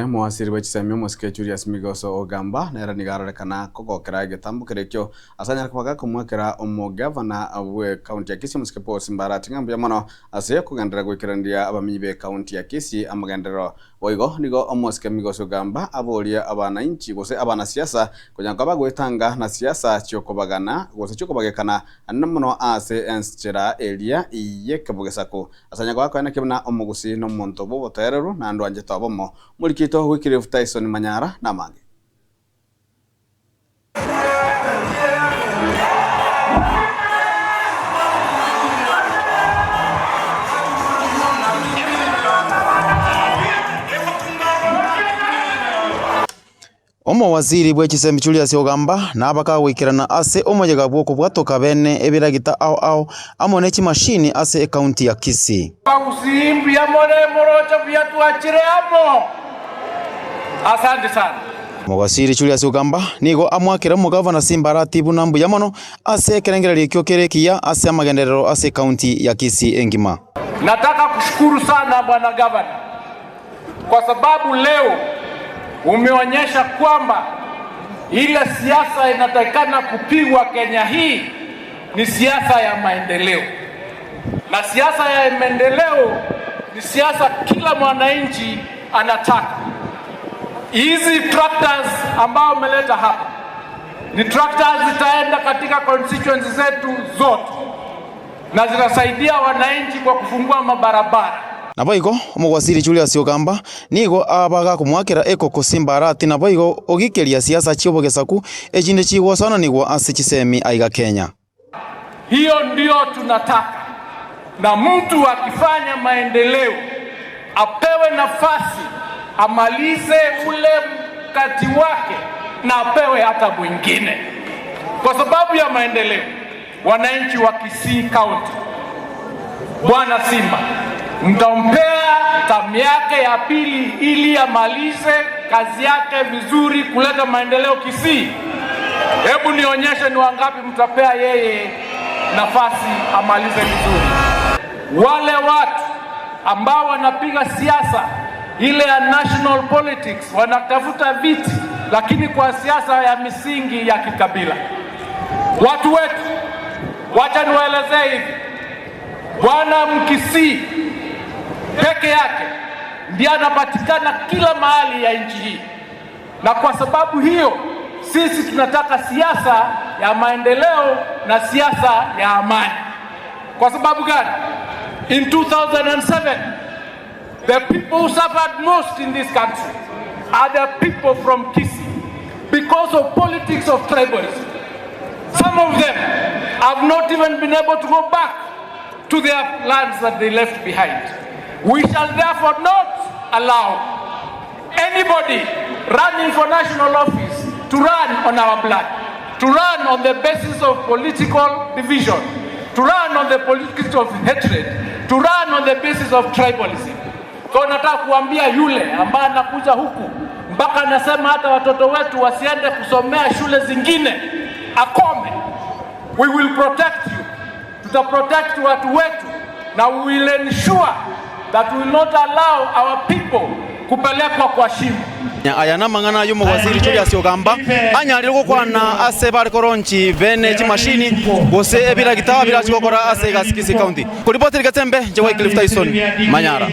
Mwasiri w'ekisemi omusike Julius Migoso ogamba nera nigarorekana kogokera gitambo kirekyo asanya kwaga kumwekera omugavana we county ya Kisii omusike Paul Simbarati ngambuya mono ase kugendera gwikirandia abamenyi be county ya Kisii amagendero boigo nigo omusike Migoso ogamba aboria abananchi gose abana siasa kunyanga bagwetanga na siasa cyokobagana gose cyokobagekana anomono ase enchera elia iyekebugesako asanya kwakana kibna omugusi no monto bo botereru na ndo anje tobomo muri Wycliffe Tyson Manyara na mange. Omo waziri bw'ekisemi Julius ogamba nabaka wikirana ase omojega bwoko bwatoka bene ebiragita ao amone kimashini ase county ya Kisii. Usimbi amone morocha byatuachire amo. Asante sana. Mwasiri Julius ogamba nigo amwakira mugavana Simbarati bunambu yamono ase kerengera likyo kerekia ase amagenderero ase county ya Kisii engima. Nataka kushukuru sana bwana gavana kwa sababu leo umeonyesha kwamba ile siasa inatakikana kupigwa Kenya hii ni siasa ya maendeleo. Na siasa ya maendeleo ni siasa kila mwananchi anataka. Hizi tractors ambao umeleta hapa ni tractors zitaenda katika constituency zetu zote na zitasaidia wananchi kwa kufungua mabarabara. Naboigo omugwasiri Julius ogamba nigo abaga kumwakira eko Simbarati naboigo ogikeria siasa cyobogesaku ejinde chigosana nigo ase kisemi aiga Kenya. Hiyo ndio tunataka. Na mtu akifanya maendeleo apewe nafasi amalize ule mkati wake na apewe hata mwingine. Kwa sababu ya maendeleo wananchi wa Kisii County, Bwana Simba mtampea tamu yake ya pili ili amalize kazi yake vizuri kuleta maendeleo Kisii. Hebu nionyeshe ni wangapi mtapea yeye nafasi amalize vizuri. Wale watu ambao wanapiga siasa ile ya national politics wanatafuta viti lakini kwa siasa ya misingi ya kikabila. Watu wetu, wacha niwaelezee hivi. Bwana Mkisii peke yake ndiye anapatikana kila mahali ya nchi hii. Na kwa sababu hiyo sisi tunataka siasa ya maendeleo na siasa ya amani. Kwa sababu gani? In 2007 the people who suffered most in this country are the people from Kisii because of politics of tribalism. Some of them have not even been able to go back to their lands that they left behind. We shall therefore not allow anybody running for national office to run on our blood, to run on the basis of political division, to run on the politics of hatred, to run on the basis of tribalism. Kwa nataka kuambia yule ambaye anakuja huku mpaka anasema hata watoto wetu wasiende kusomea shule zingine akome. We will protect you. Tutaprotect watu wetu na we will ensure that we will not allow our people kupelekwa kwa shimo. Ayana mangana yumo waziri Julius ogamba anyarire gukwana ase bari koronchi bene chimashini gose ebira gitaba bira chikokora ase Kisii County. Kuripoti Gatembe je Wycliffe Tyson Manyara.